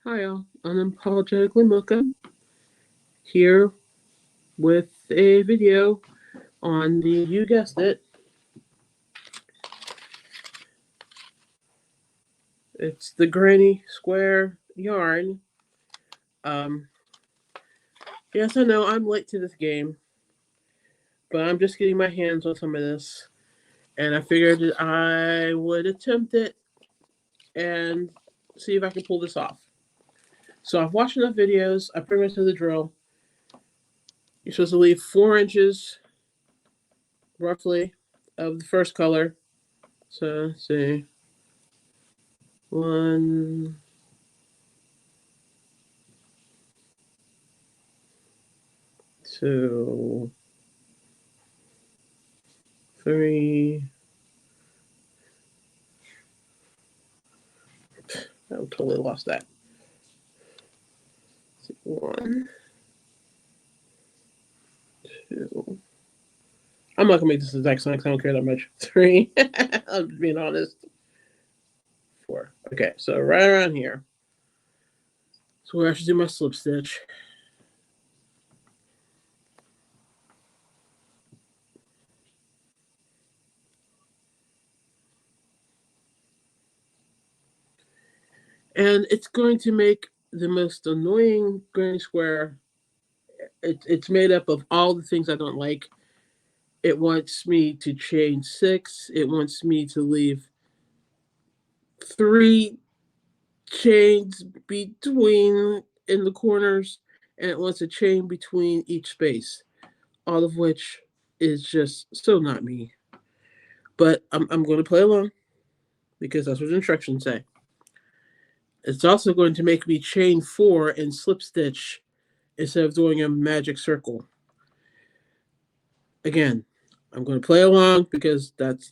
Hi, all. Unapologetically Mocha here with a video on the, you guessed it, it's the Granny Square yarn. Um, yes, I know I'm late to this game, but I'm just getting my hands on some of this, and I figured that I would attempt it and see if I can pull this off. So I've watched enough videos. I pretty much know the drill. You're supposed to leave 4 inches, roughly, of the first color. So let's see, 1, 2, 3. I totally lost that. 1, 2. I'm not gonna make this exact sign because I don't care that much. 3. I'm being honest. 4. Okay, so right around here. So where I should do my slip stitch. And it's going to make the most annoying granny square. It's made up of all the things I don't like. It wants me to chain 6. It wants me to leave 3 chains between in the corners, and it wants a chain between each space, all of which is just so not me. But I'm going to play along because that's what the instructions say. It's also going to make me chain 4 and slip stitch instead of doing a magic circle. Again, I'm going to play along because that's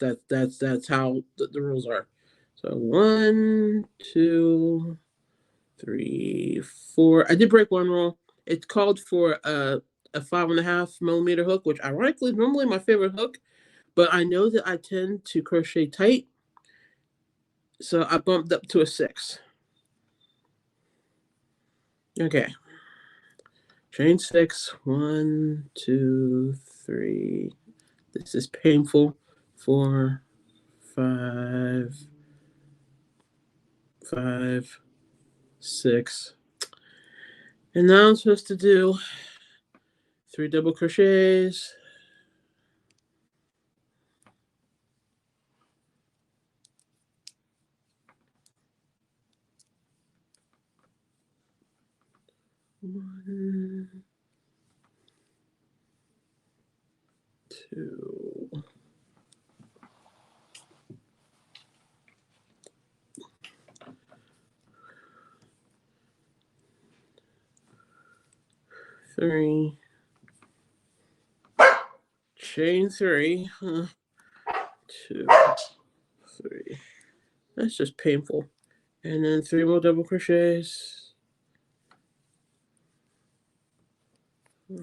how the rules are. So 1, 2, 3, 4. I did break one rule. It called for a 5.5 millimeter hook, which ironically is normally my favorite hook, but I know that I tend to crochet tight, so I bumped up to a 6. Okay, chain 6. 1, 2, 3. This is painful. 4, 5, 5, 6. And now I'm supposed to do 3 double crochets. One, 2. 3. Chain 3. 2, 3. That's just painful. And then 3 more double crochets. 3.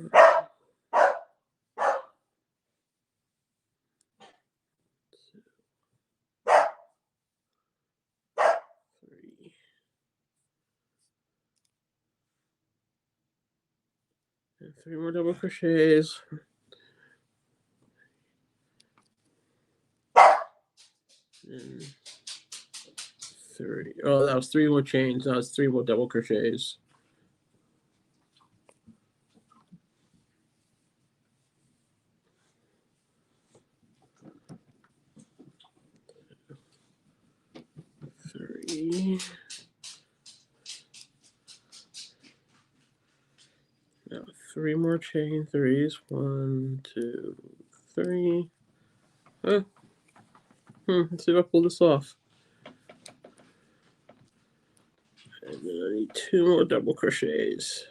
And 3 more double crochets. And 3. Oh, that was 3 more chains. That was 3 more double crochets. Three. Now 3 more chain 3s. 1, 2, 3. Let's see if I pull this off. And then I need 2 more double crochets.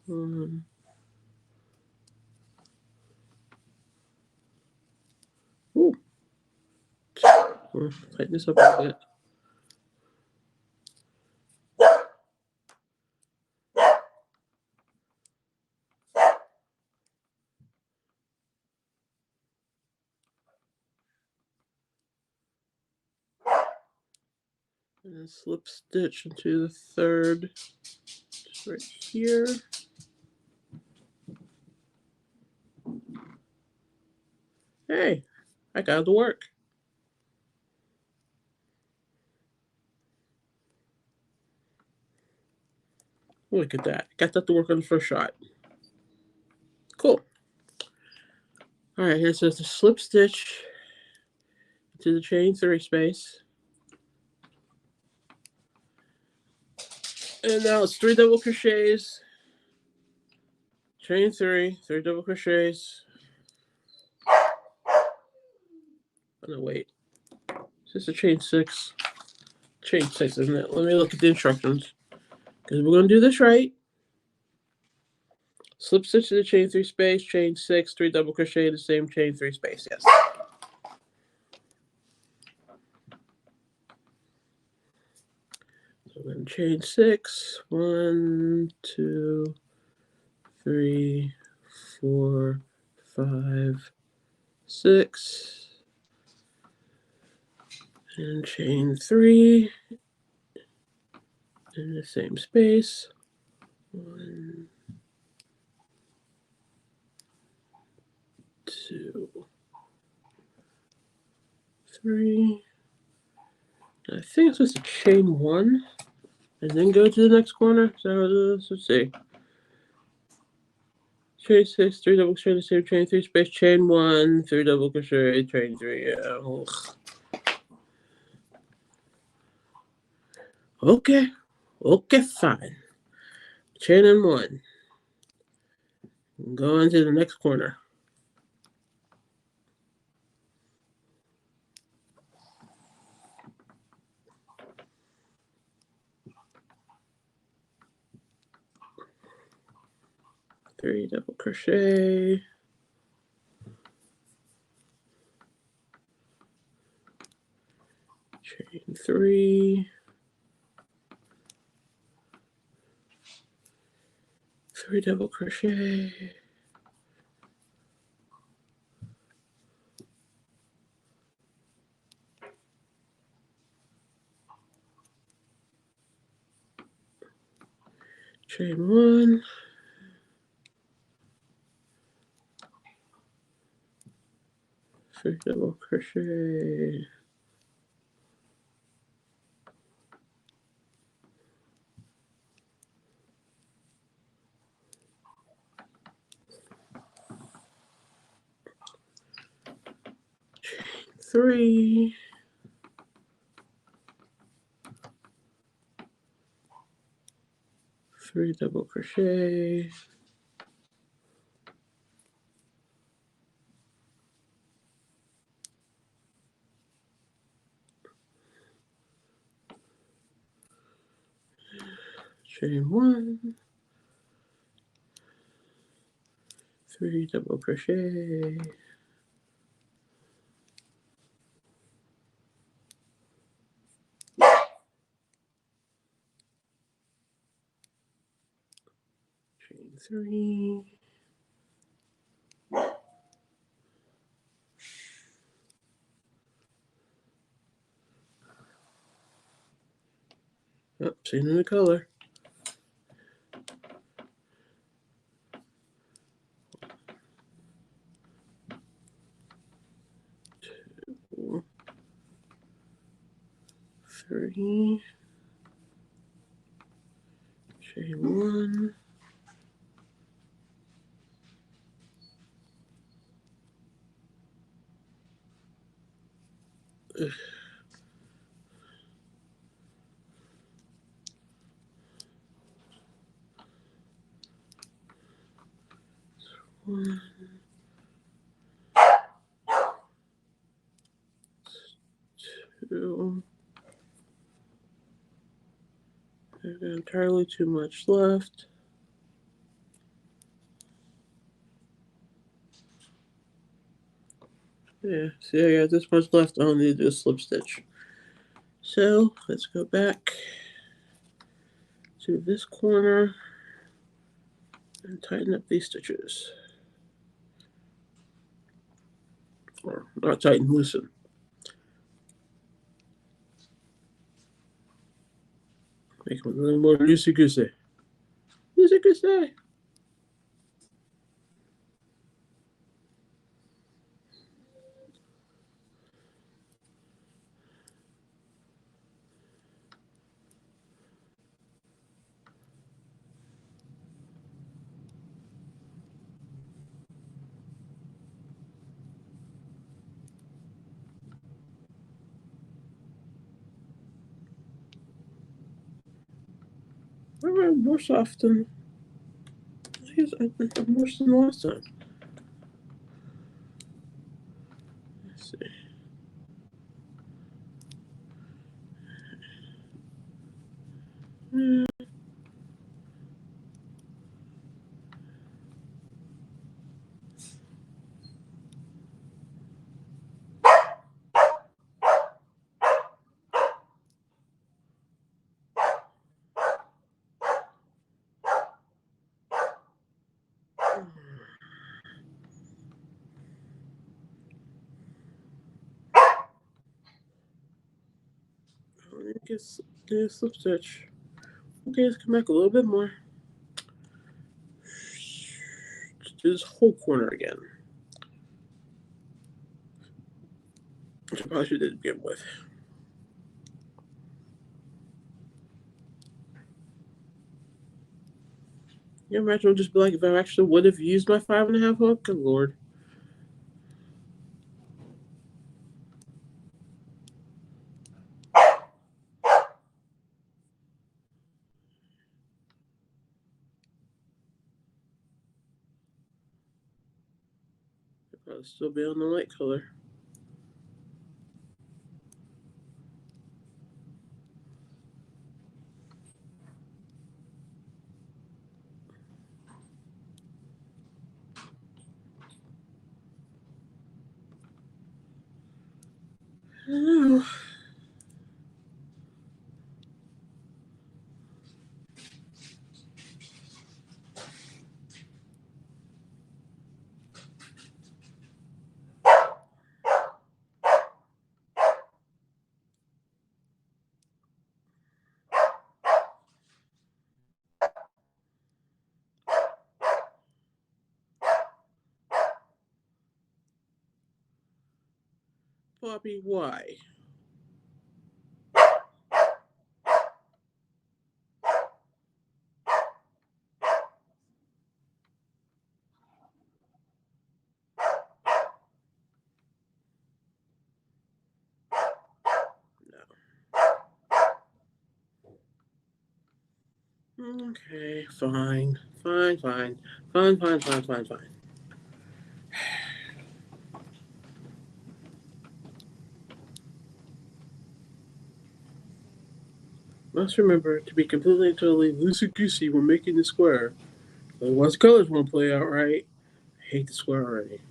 1. Ooh. Tighten this up a bit. And then slip stitch into the third, just right here. Hey, I got it to work. Look at that. Got that to work on the first shot. Cool. All right, here says the slip stitch into the chain 3 space. And now it's 3 double crochets, chain 3, 3 double crochets. Oh, no, wait. Is this a chain 6? Chain 6, isn't it? Let me look at the instructions. Because we're going to do this right. Slip stitch to the chain 3 space, chain 6, 3 double crochet the same chain 3 space. Yes. So then chain 6, 1, 2, 3, 4, 5, 6, and chain 3 in the same space. 1, 2, 3. I think it's supposed to chain 1 and then go to the next corner. Is that what it is? Let's see. Chain 6, 3 double crochet the same chain 3 space, chain 1, 3 double crochet, chain 3. Yeah. Ugh. Okay. Okay, fine. Chain in 1. Go on to the next corner. Three double crochet. Chain 3. 3 double crochet. Chain 1. 3 double crochet. Chain 3. 3 double crochet. Chain 1. 3 double crochet. Chain 3. Oh, changing the color. 2, 3. Chain 1. Ugh. 1, 2. There's entirely too much left. Yeah, see, I got this much left. I'll need to do a slip stitch. So let's go back to this corner and tighten up these stitches. Or not tighten, loosen. Make them a little more loosey-goosey. Loosey-goosey. I'm worse off than I'm worse than last time. Let's see. I guess do a slip stitch. Okay, let's come back a little bit more. Let's do this whole corner again. Which I probably should have did to begin with. Yeah, imagine it would just be like if I actually would have used my 5.5 hook. Good lord. I'd probably still be on the light color. I don't know. Poppy, why? No. Okay, fine. Fine. Must remember to be completely and totally loosey-goosey when making the square. Otherwise, colors won't play out right. I hate the square already.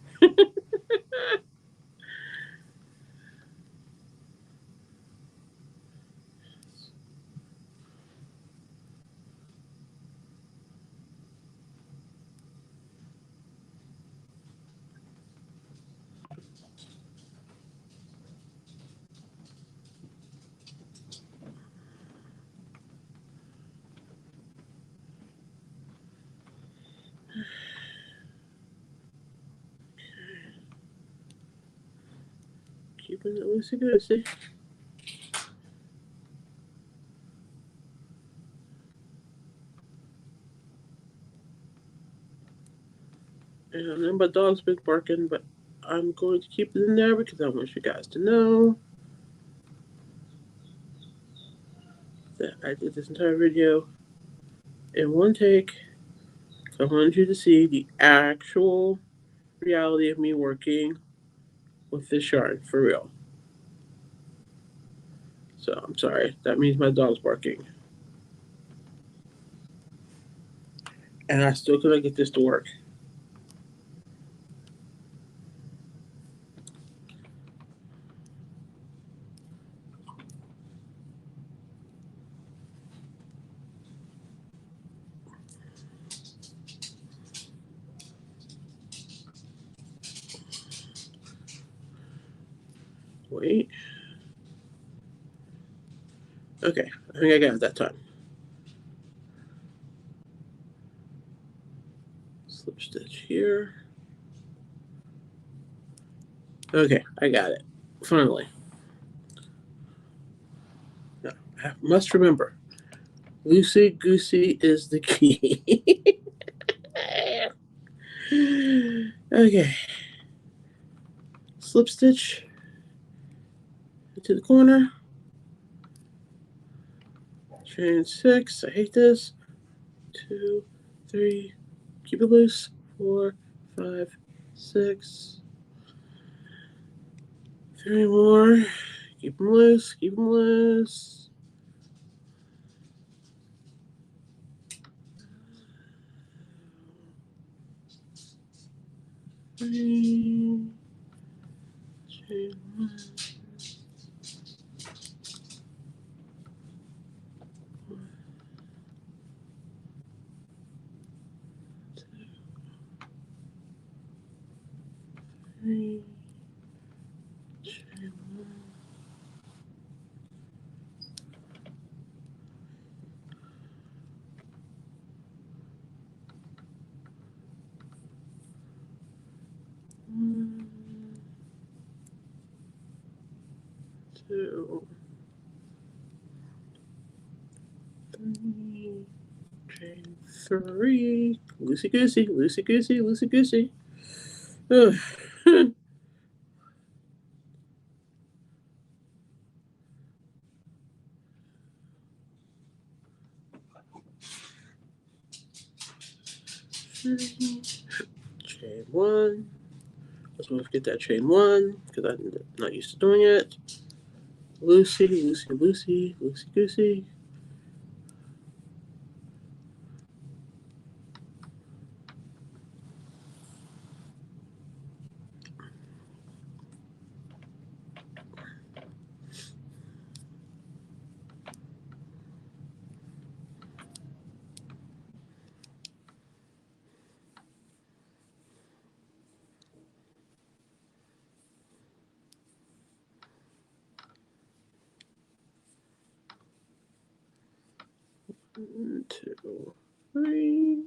Keeping it loosey-goosey. And I know my dog's been barking, but I'm going to keep it in there because I want you guys to know that I did this entire video in one take. I wanted you to see the actual reality of me working with this yarn for real. So I'm sorry. That means my dog's barking. And I still couldn't get this to work. Wait. Okay, I think I got it that time. here. Okay, I got it. Finally. Now, I must remember, loosey goosey is the key. Okay. Slip stitch into the corner. Chain 6. I hate this. 2, 3. Keep it loose. 4, 5, 6. 3 more. Keep them loose. Keep them loose. 3. Chain 1. 3. Chain 1. 1, 2, 3. Chain 3. Loosey goosey, loosey goosey, loosey goosey. Ugh. 3. Chain 1. Let's move get that chain 1 because I'm not used to doing it. Loosey, loosey, loosey, loosey goosey. 1, 2, 3.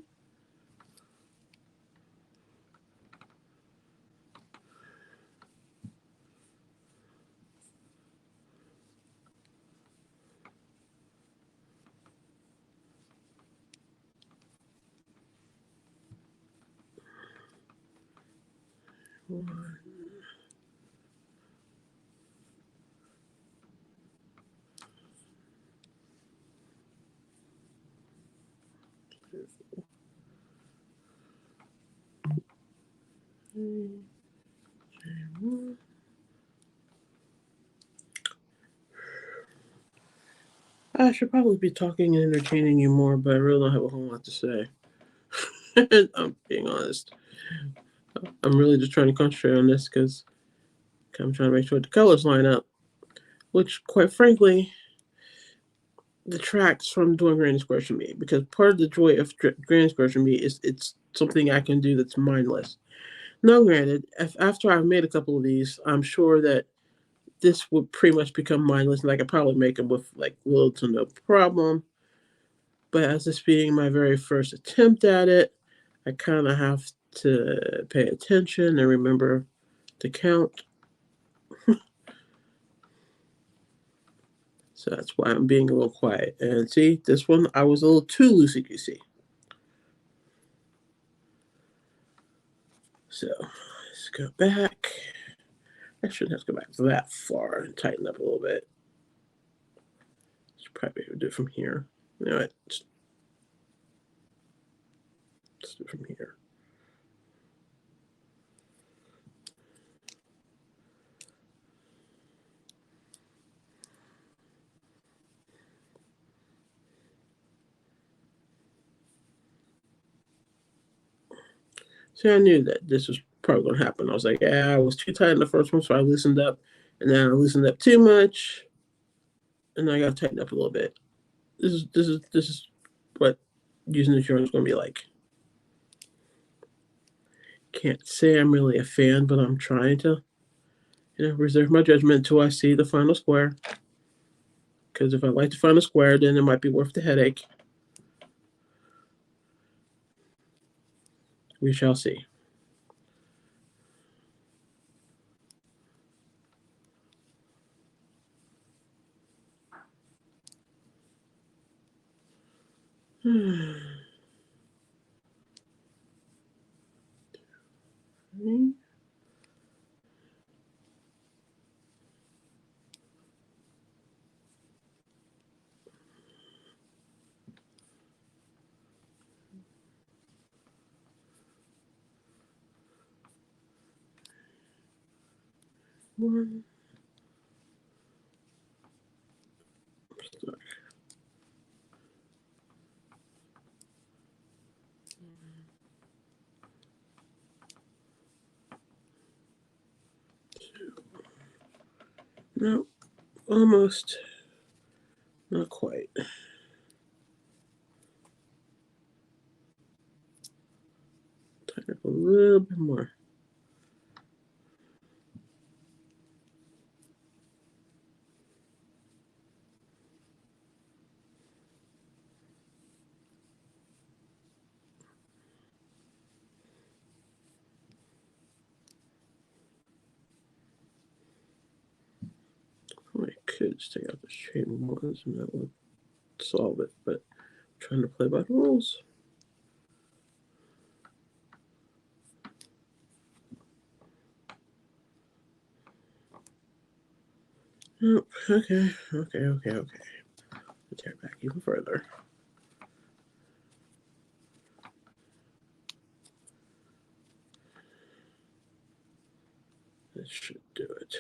One, 2, 3. Chain 1. I should probably be talking and entertaining you more, but I really don't have a whole lot to say. I'm being honest. I'm really just trying to concentrate on this because I'm trying to make sure the colors line up, which, quite frankly, detracts from doing Granny Squares for me. Because part of the joy of Granny Squares for me is it's something I can do that's mindless. Now, granted, after I've made a couple of these, I'm sure that this would pretty much become mindless, and I could probably make them with like little to no problem. But as this being my very first attempt at it, I kind of have to pay attention and remember to count. So that's why I'm being a little quiet. And see, this one, I was a little too loosey-goosey. So let's go back. I shouldn't have to go back that far and tighten up a little bit. Should probably do it from here. You know what? Let's do it from here. See, I knew that this was probably going to happen. I was like, yeah, I was too tight in the first one, so I loosened up. And then I loosened up too much. And I got to tighten up a little bit. This is what using insurance is going to be like. Can't say I'm really a fan, but I'm trying to, reserve my judgment until I see the final square. Because if I like the final square, then it might be worth the headache. We shall see. One. No, almost. Not quite. Tighten up a little bit more. I could just take out the chain ones and that would solve it, but I'm trying to play by the rules. Oh, okay. Tear it back even further. This should do it.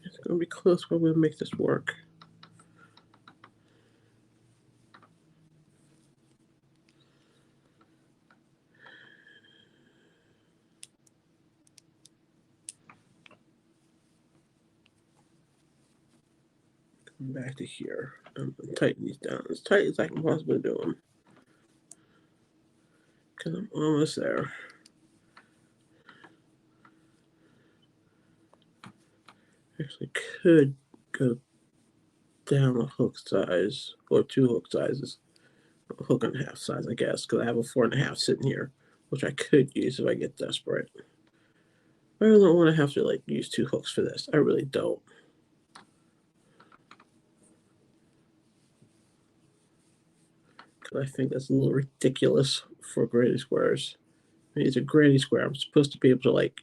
It's going to be close, but we'll make this work. Come back to here. I'm going to tighten these down as tight as I can possibly do them. Because I'm almost there. Actually could go down a hook size or 2 hook sizes. A hook and a half size, I guess, because I have a 4.5 sitting here, which I could use if I get desperate. I really don't want to have to like use 2 hooks for this. I really don't. Because I think that's a little ridiculous for granny squares. I mean, it's a granny square. I'm supposed to be able to like,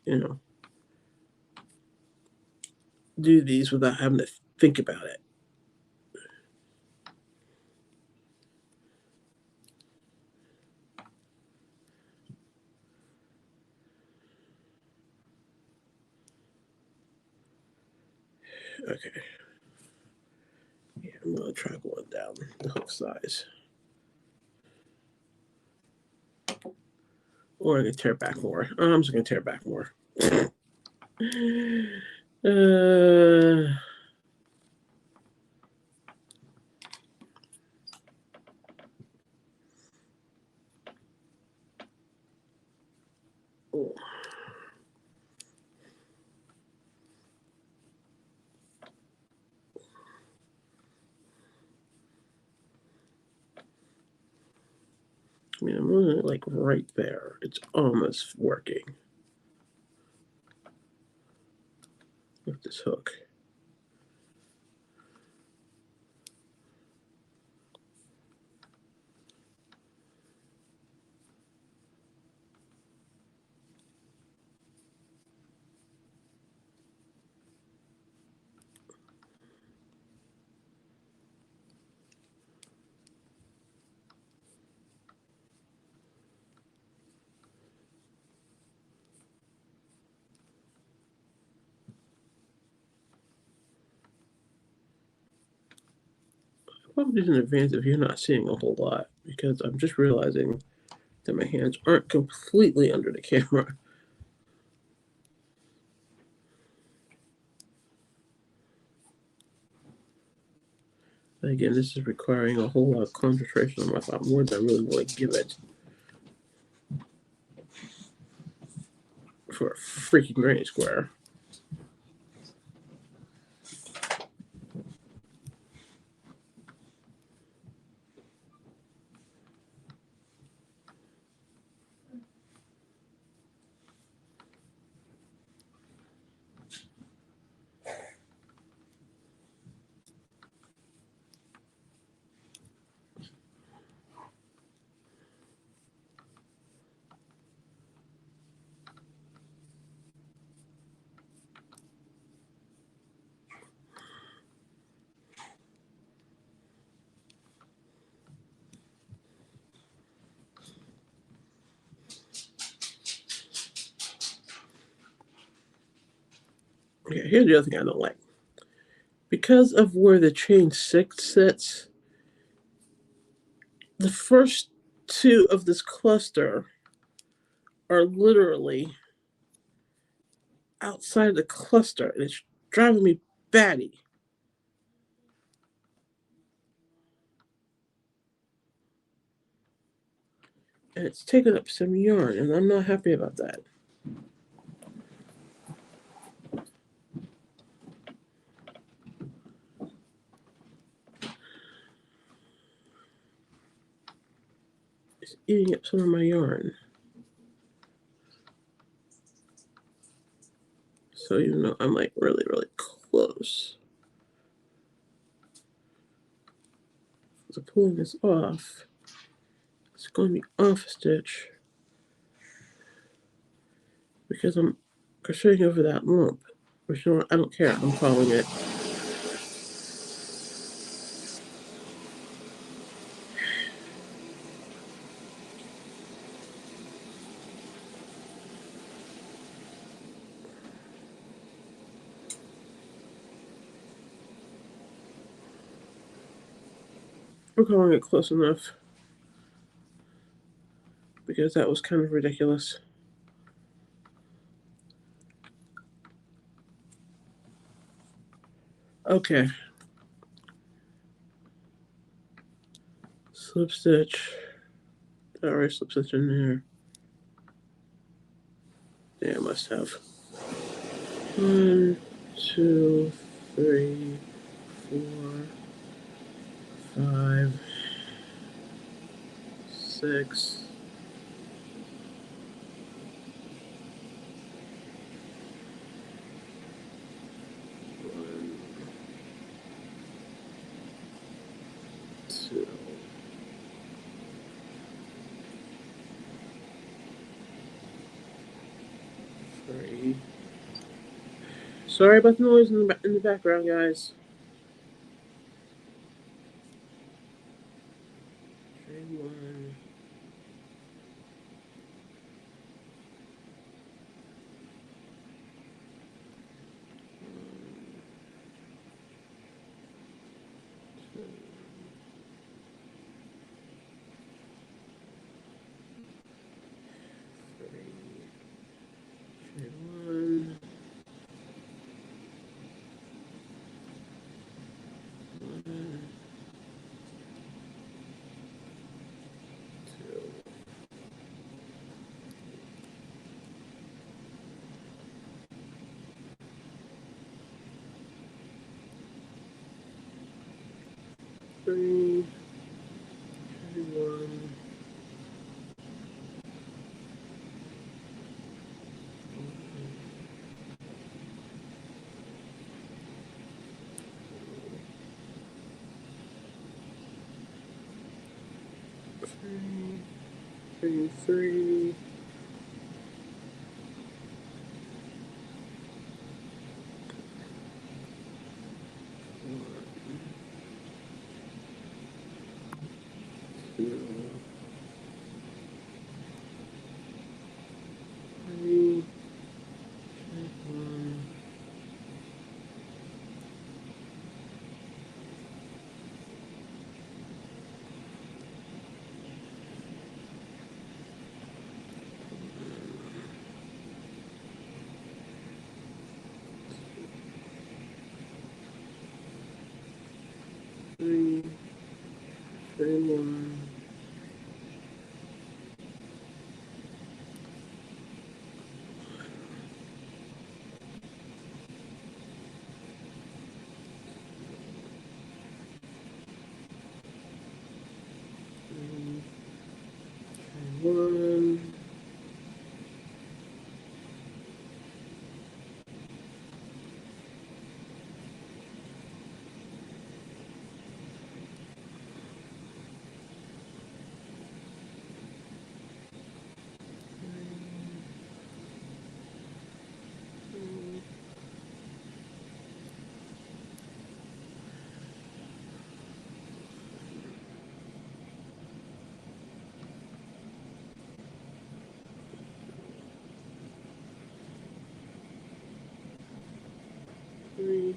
do these without having to think about it. Okay. Yeah, I'm gonna try going down the hook size. Or I can tear it back more. I'm just gonna tear it back more. Oh. I mean, I'm only like right there. It's almost working with this hook. Probably in advance if you're not seeing a whole lot, because I'm just realizing that my hands aren't completely under the camera. But again, this is requiring a whole lot of concentration on my thought, more than I really want to give it for a freaking granny square. Okay, here's the other thing I don't like. Because of where the chain 6 sits, the first two of this cluster are literally outside the cluster, and it's driving me batty. And it's taking up some yarn, and I'm not happy about that. It's eating up some of my yarn. So even though I'm like really, really close to pulling this off, it's going to be off stitch because I'm crocheting over that lump. Which, you know what, I don't care. I'm following it. I'm calling it close enough because that was kind of ridiculous. Okay. Slip stitch. Alright, slip stitch in there. Yeah, I must have. 1, 2, 3, 4, 5, 6. 1, 2. Three. Sorry about the noise in the background, guys. Chain 1. 2, 3. Chain 1. 3, trade 1. 3. 3, 1. 3, 1. 1. 3,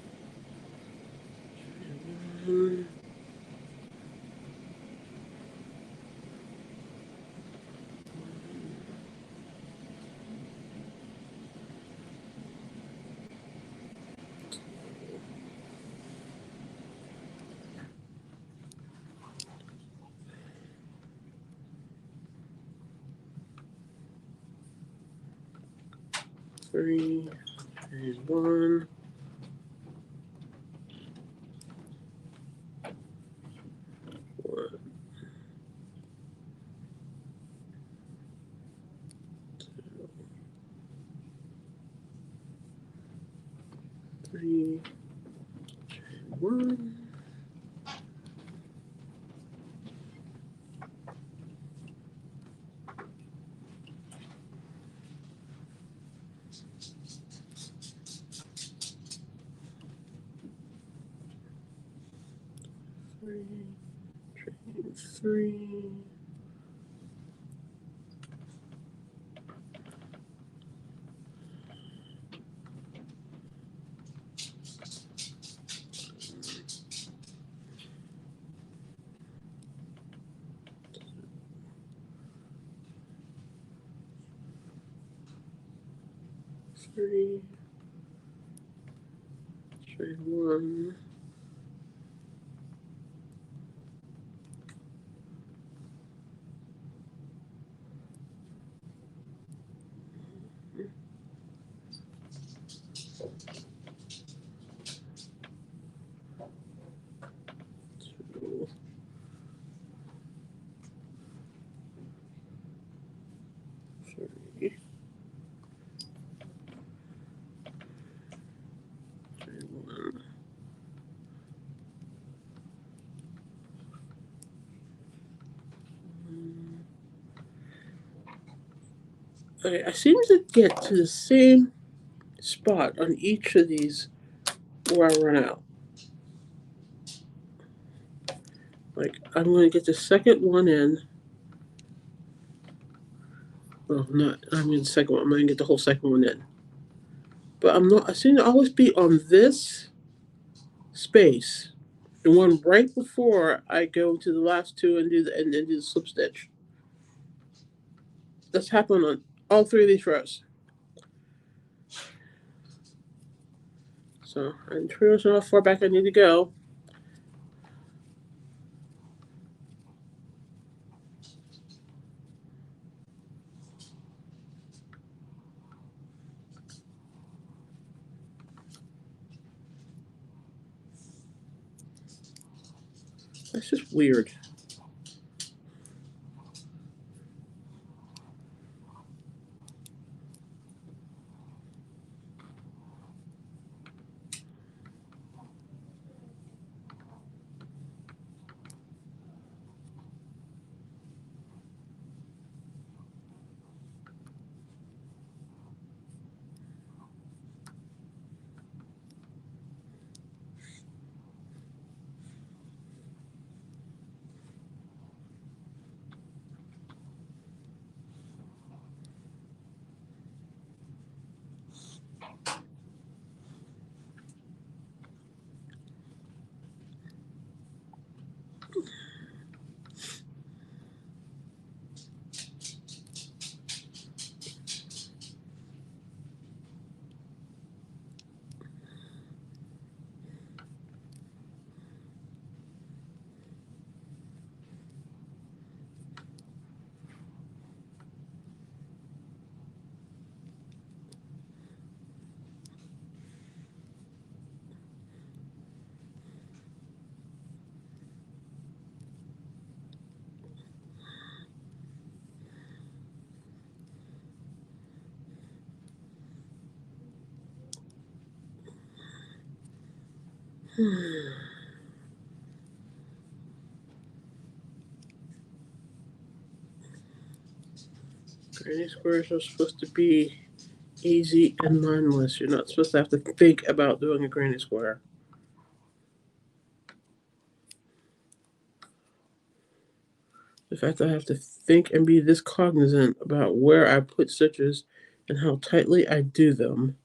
1. 3, 1. 1. 3, 1. 3, 3. 3, 1. 2, 3, 1. Okay, I seem to get to the same spot on each of these where I run out. Like, I'm going to get the second one in. Well, not, I mean the second one. I'm going to get the whole second one in. But I'm not, I seem to always be on this space. The one right before I go to the last two and do the slip stitch. That's happened on all three of these rows. So I'm pretty much know how far back I need to go. That's just weird. Granny squares are supposed to be easy and mindless. You're not supposed to have to think about doing a granny square. The fact that I have to think and be this cognizant about where I put stitches and how tightly I do them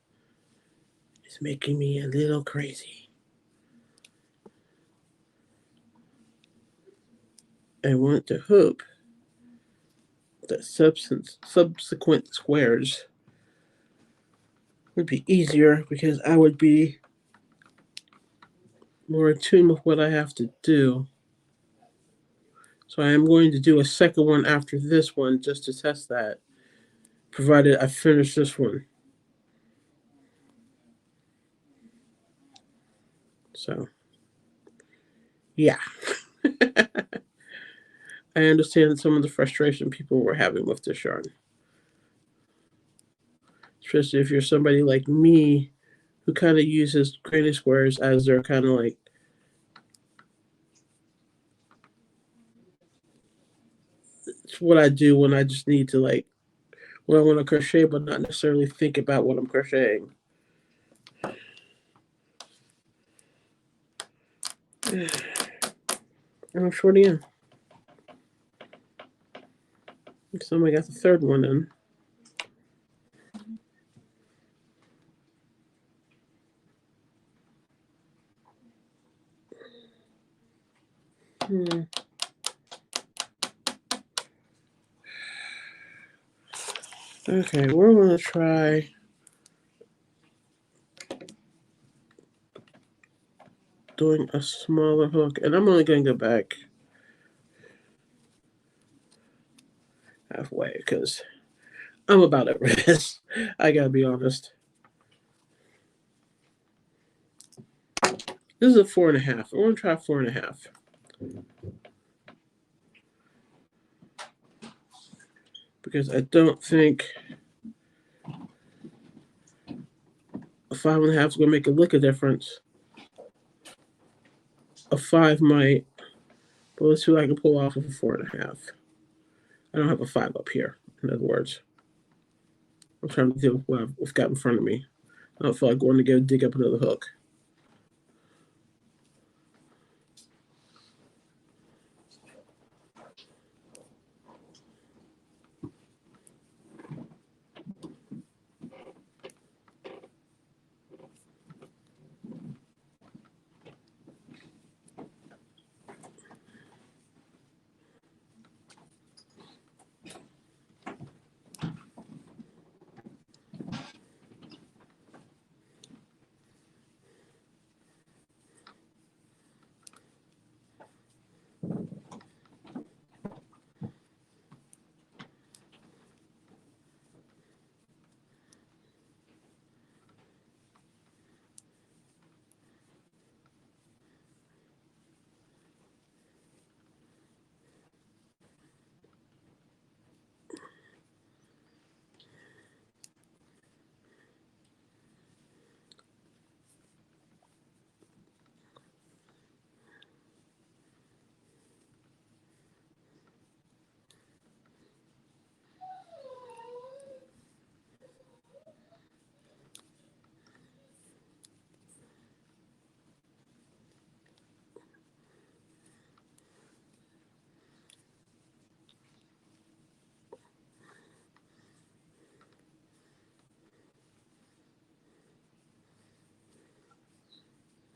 is making me a little crazy. I want to hope that subsequent squares would be easier because I would be more attuned with what I have to do. So I am going to do a second one after this one just to test that, provided I finish this one. So, yeah. I understand some of the frustration people were having with this yarn. Especially if you're somebody like me who kind of uses granny squares as their kind of like it's what I do when I just need to like when I want to crochet but not necessarily think about what I'm crocheting. And I'm shorty in. So I got the third one in. Okay, we're gonna try doing a smaller hook, and I'm only gonna go back halfway because I'm about at rest. I gotta be honest. This is a 4.5. I want to try 4.5 because I don't think a 5.5 is gonna make a lick of difference. A 5 might, but let's see what I can pull off of a 4.5. I don't have a 5 up here. In other words, I'm trying to deal with what I've got in front of me. I don't feel like going to go dig up another hook.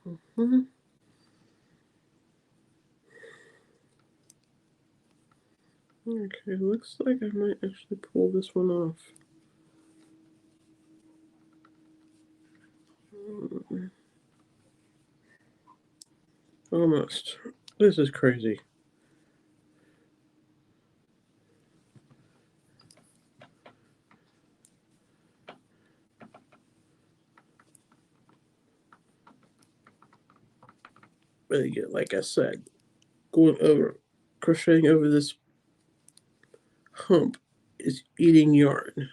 Mm-hmm. Okay, looks like I might actually pull this one off. Almost. This is crazy. But again, like I said, crocheting over this hump is eating yarn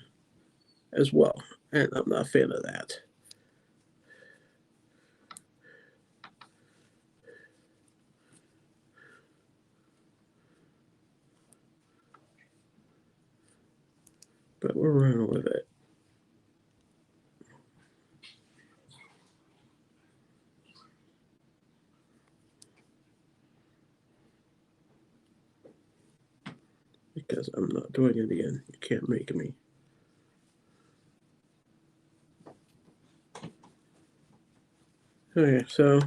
as well. And I'm not a fan of that. But we're running with it. Because I'm not doing it again. You can't make me. Okay, so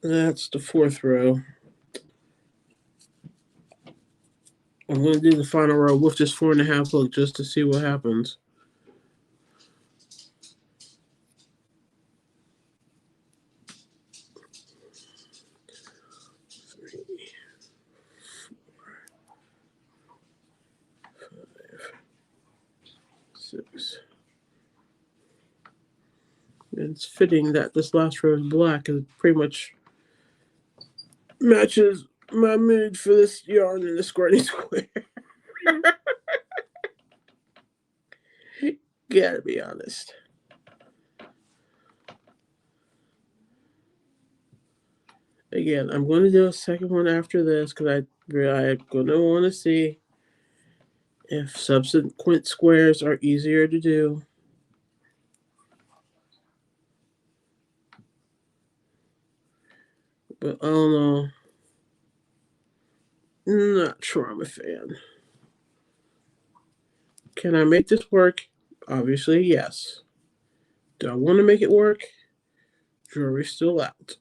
that's the fourth row. I'm going to do the final row with just 4.5 hook just to see what happens. Six. It's fitting that this last row is black. It pretty much matches my mood for this yarn in the squirty square. Gotta be honest. Again, I'm going to do a second one after this because I'm going to want to see if subsequent squares are easier to do. But I don't know. Not sure I'm a fan. Can I make this work? Obviously, yes. Do I want to make it work? Jury's still out.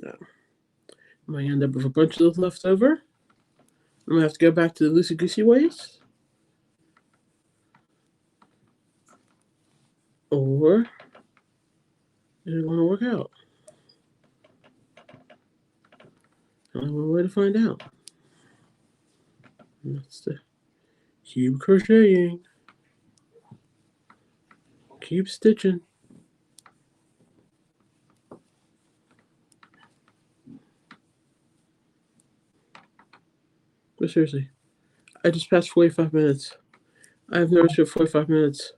No. I might end up with a bunch of those left over. I'm going to have to go back to the loosey-goosey ways. Or is it going to work out? I don't know a way to find out. That's the keep crocheting. Keep stitching. But seriously, I just passed 45 minutes. I've never spent 45 minutes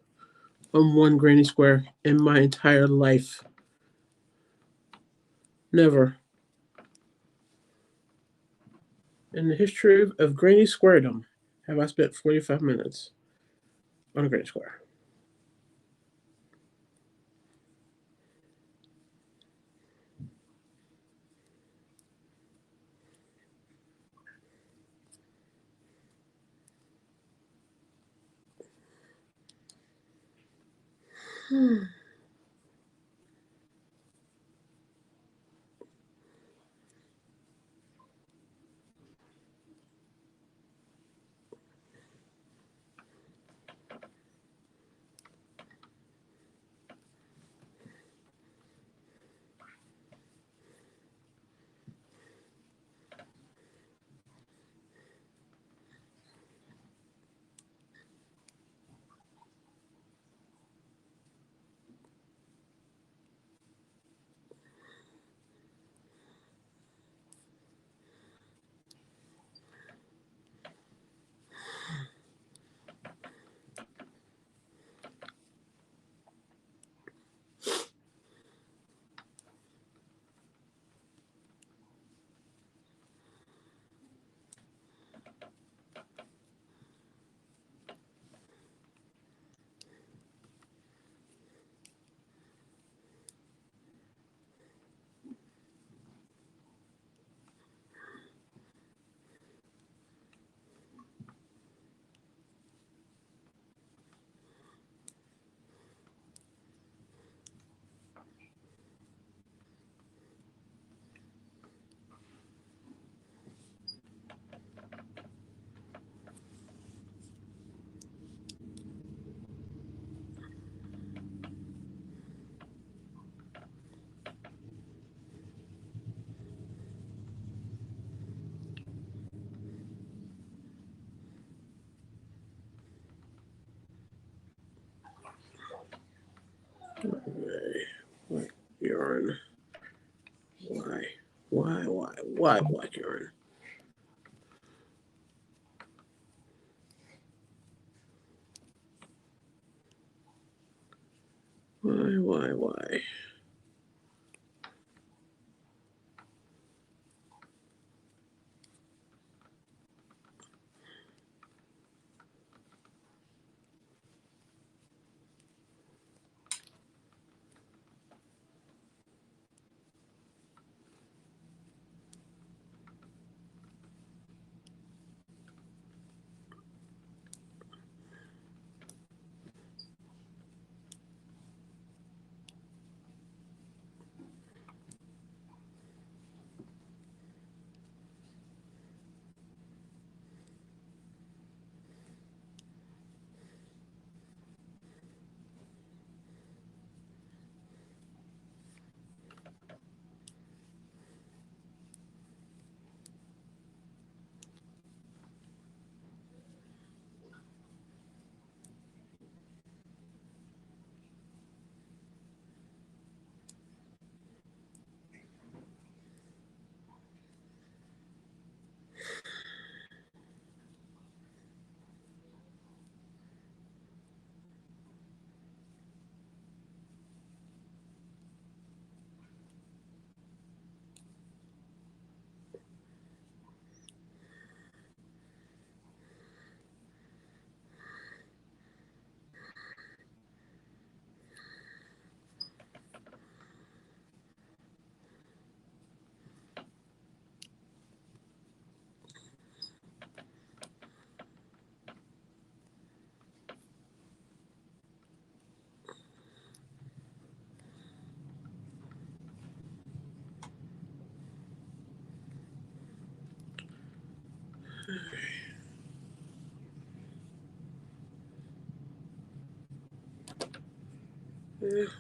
on one granny square in my entire life. Never. In the history of granny squaredom have I spent 45 minutes on a granny square. Why black yarn? Why?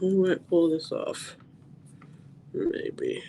We might pull this off. Maybe.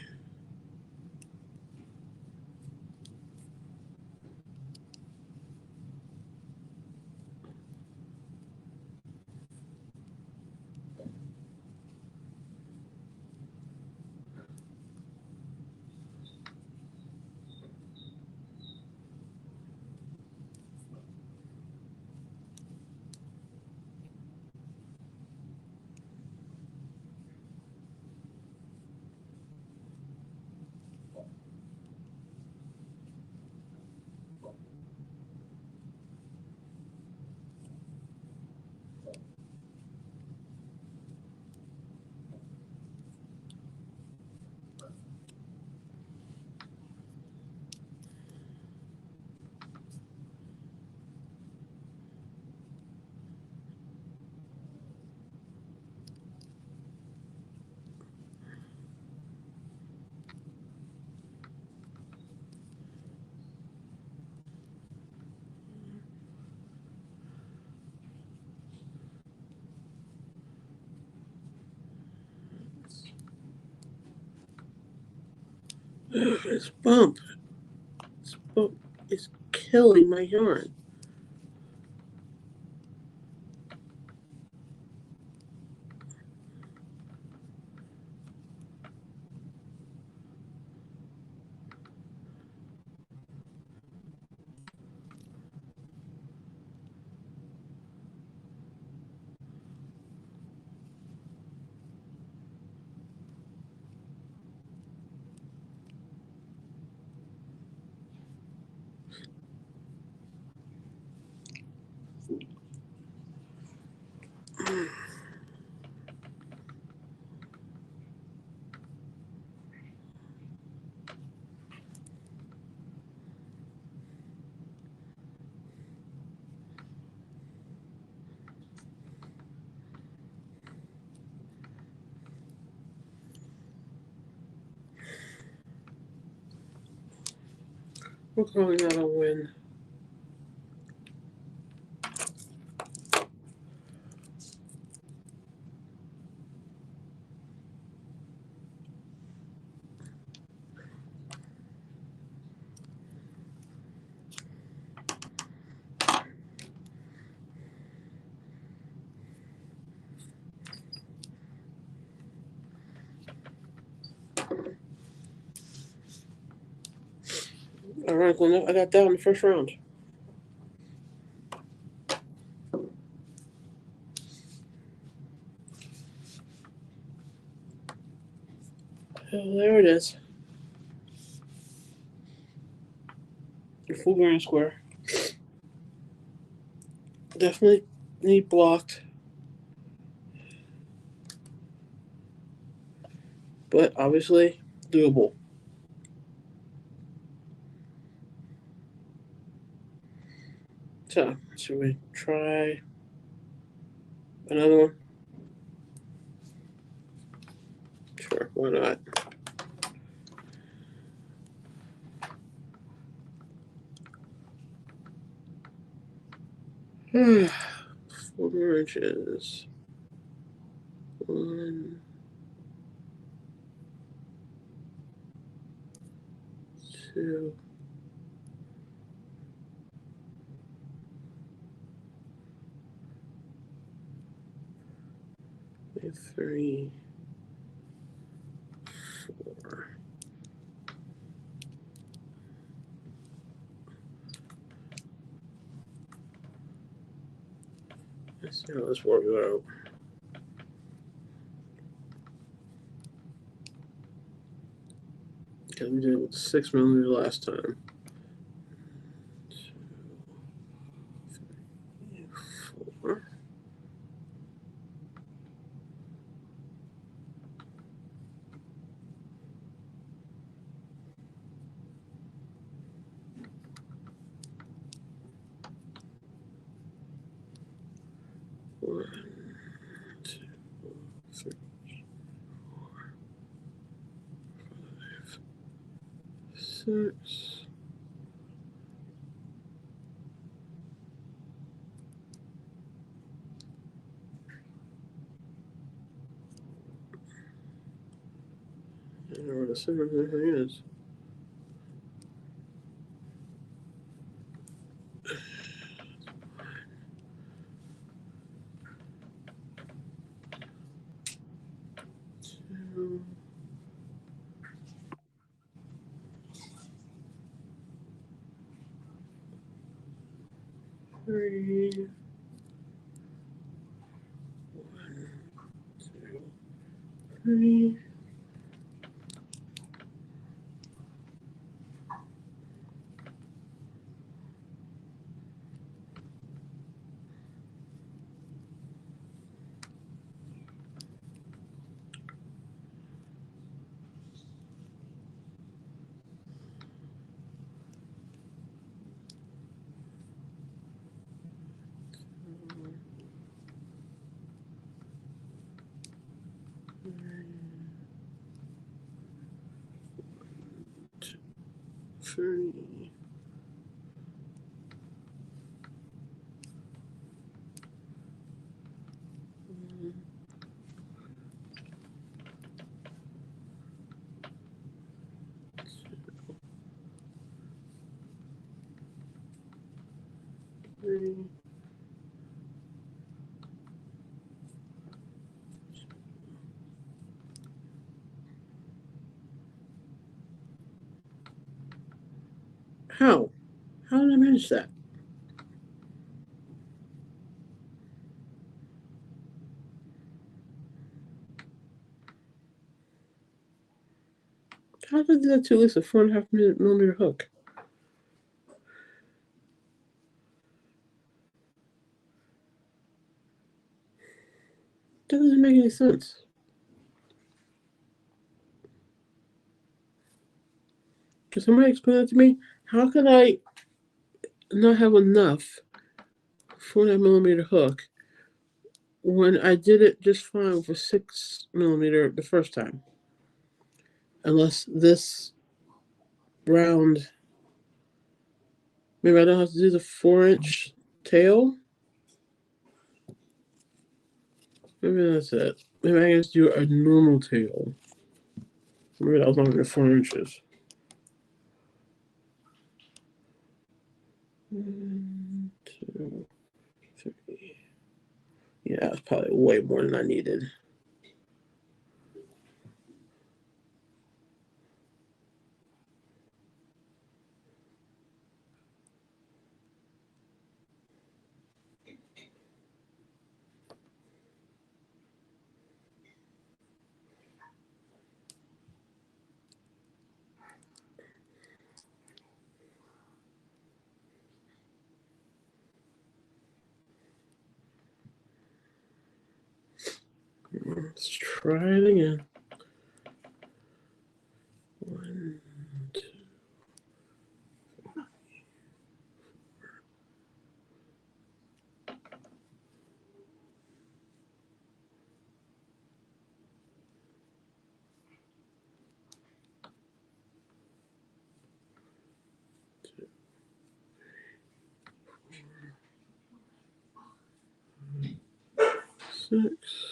This bump. This bump is killing my yarn. We're calling that a win. Ironically enough, I got that in the first round. Oh, there it is. The full grand square. Definitely need blocked. But obviously doable. So, should we try another one? Sure, why not? Four inches. 1, 2, 3, 4. Let's see how this works out. Okay, we did it with 6 millimeters last time. 2, 3, 4. One, 2, 3, 4, 5, 6. I don't know where the center of everything is. Two, 3. 1, 2, 3. Three. Three. How? How did I manage that? How did I do that to at least a 4.5 millimeter hook? That doesn't make any sense. Can somebody explain that to me? How could I not have enough 4.5 millimeter hook when I did it just fine with a 6 millimeter the first time? Unless this round, maybe I don't have to do the 4-inch tail. Maybe that's it. Maybe I can just do a normal tail. Maybe that was not even 4 inches. 1, 2, 3. Yeah, it's probably way more than I needed. Let's try it again. 1, 2, 6.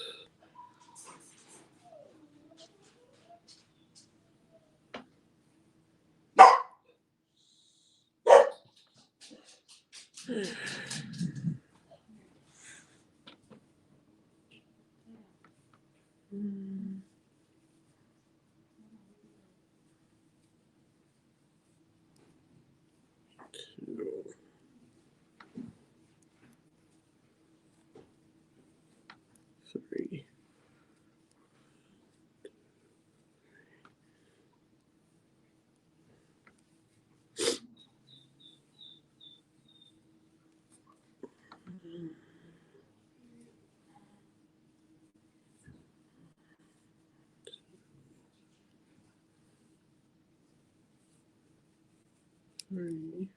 Three.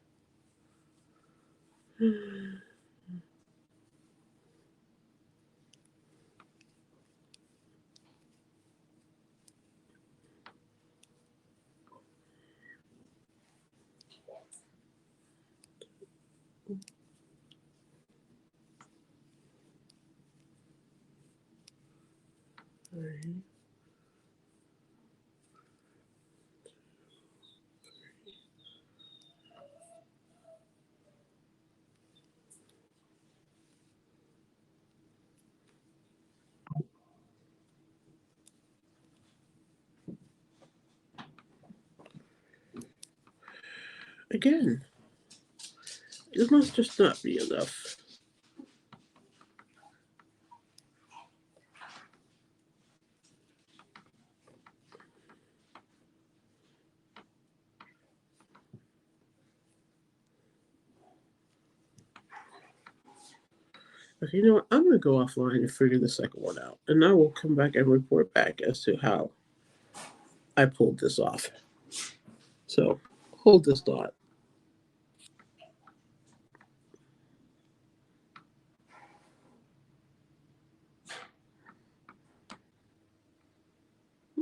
Again, this must just not be enough. Okay, you know what? I'm going to go offline and figure the second one out. And I will come back and report back as to how I pulled this off. So, hold this thought.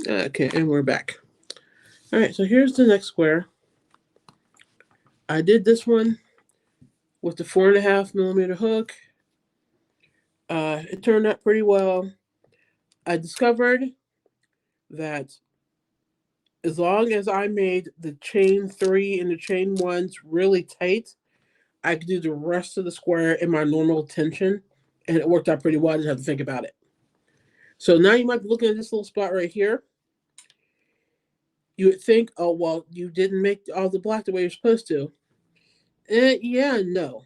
Okay, and we're back. All right, so here's the next square. I did this one with the 4.5mm hook. It turned out pretty well. I discovered that as long as I made the chain 3 and the chain 1s really tight, I could do the rest of the square in my normal tension, and it worked out pretty well. I didn't have to think about it. So now you might be looking at this little spot right here. You would think, oh, well, you didn't make all the black the way you're supposed to. Yeah, no.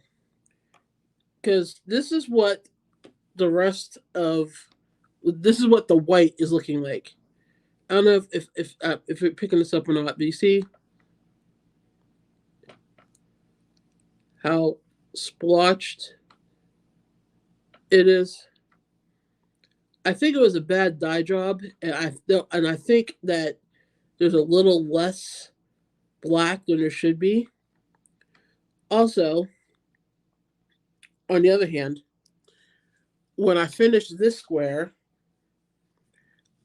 Because this is what the rest of this is what the white is looking like. I don't know if you're picking this up or not, but you see how splotched it is. I think it was a bad dye job, and I think that there's a little less black than there should be. Also, on the other hand, when I finished this square,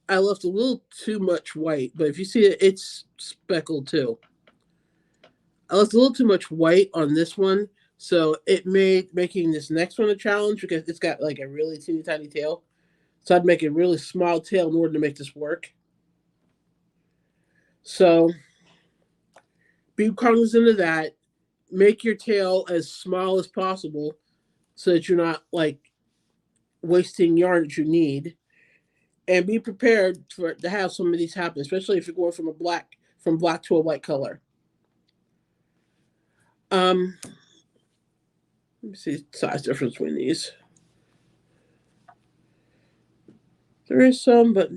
I left a little too much white, but if you see it, it's speckled too. I left a little too much white on this one, so it made making this next one a challenge because it's got like a really teeny tiny tail. So I'd make a really small tail in order to make this work. So be cognizant of that. Make your tail as small as possible so that you're not like wasting yarn that you need. And be prepared to have some of these happen, especially if you're going from black to a white color. Let me see the size difference between these. There is some, but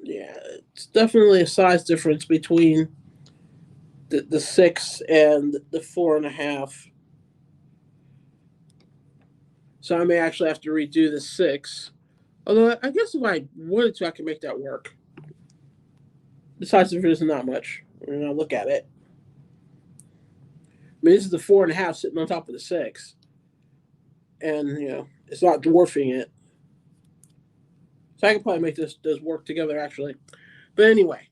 yeah, it's definitely a size difference between the 6 and the 4.5. So I may actually have to redo the 6 Although I guess if I wanted to, I could make that work. Besides, if there's not much, when I look at it. I mean, this is the 4.5 sitting on top of the 6, and it's not dwarfing it. So I can probably make this does work together actually. But anyway,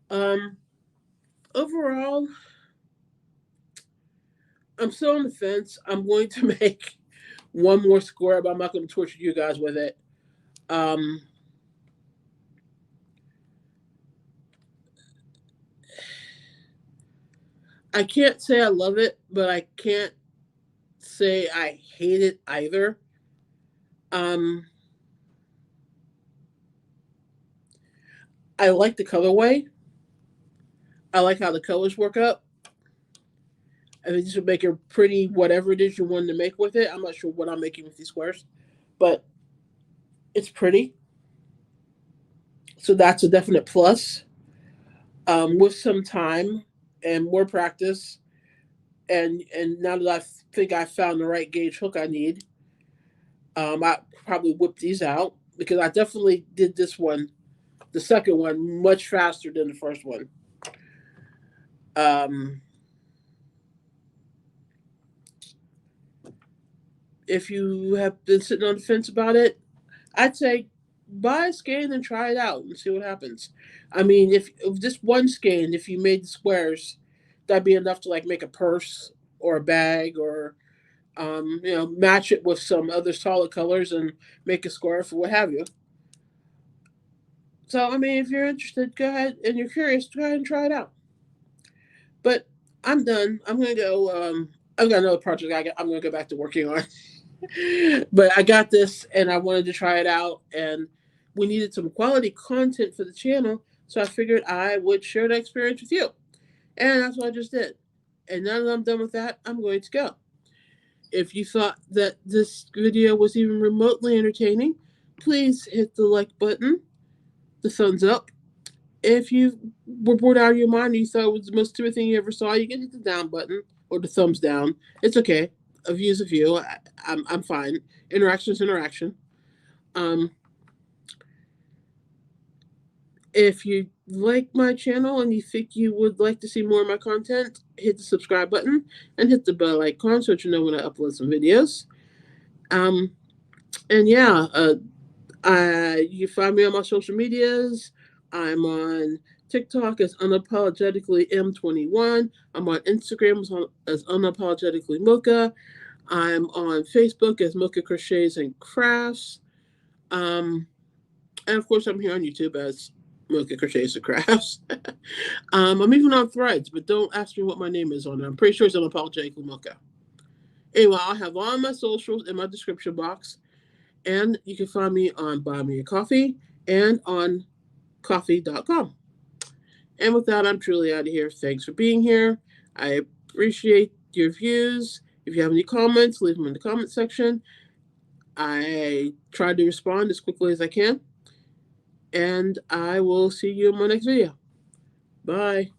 um, overall, I'm still on the fence. I'm going to make one more square, but I'm not going to torture you guys with it. Um, I can't say I love it, but I can't say I hate it either. Um, I like the colorway. I like how the colors work up. I think this would make it pretty, whatever it is you wanted to make with it. I'm not sure what I'm making with these squares, but it's pretty. So that's a definite plus. With some time and more practice, and now that I think I found the right gauge hook I need, I probably whip these out because I definitely did this one, the second one, much faster than the first one. Um, if you have been sitting on the fence about it, I'd say buy a skein and try it out and see what happens. I mean, if just one skein, if you made the squares, that'd be enough to like make a purse or a bag or match it with some other solid colors and make a square for what have you. So, I mean, if you're interested, go ahead and you're curious, go ahead and try it out. But I'm done. I'm gonna go. I've got another project I'm gonna go back to working on. But I got this, and I wanted to try it out, and we needed some quality content for the channel, so I figured I would share the experience with you, and that's what I just did. And now that I'm done with that, I'm going to go. If you thought that this video was even remotely entertaining, please hit the like button, the thumbs up. If you were bored out of your mind and you thought it was the most stupid thing you ever saw, you can hit the down button or the thumbs down. It's okay. A view is a view. I'm fine. Interaction is interaction. Um, if you like my channel and you think you would like to see more of my content, hit the subscribe button and hit the bell icon so that you know when I upload some videos. Um, and yeah, you find me on my social medias. I'm on TikTok as unapologetically M21. I'm on Instagram as unapologetically Mocha. I'm on Facebook as Mocha Crochets and Crafts. And of course, I'm here on YouTube as Mocha Crochets and Crafts. I'm even on Threads, but don't ask me what my name is on it. I'm pretty sure it's unapologetically Mocha. Anyway, I'll have all my socials in my description box. And you can find me on Buy Me a Coffee and on coffee.com. And with that, I'm truly out of here. Thanks for being here. I appreciate your views. If you have any comments, leave them in the comment section. I try to respond as quickly as I can. And I will see you in my next video. Bye.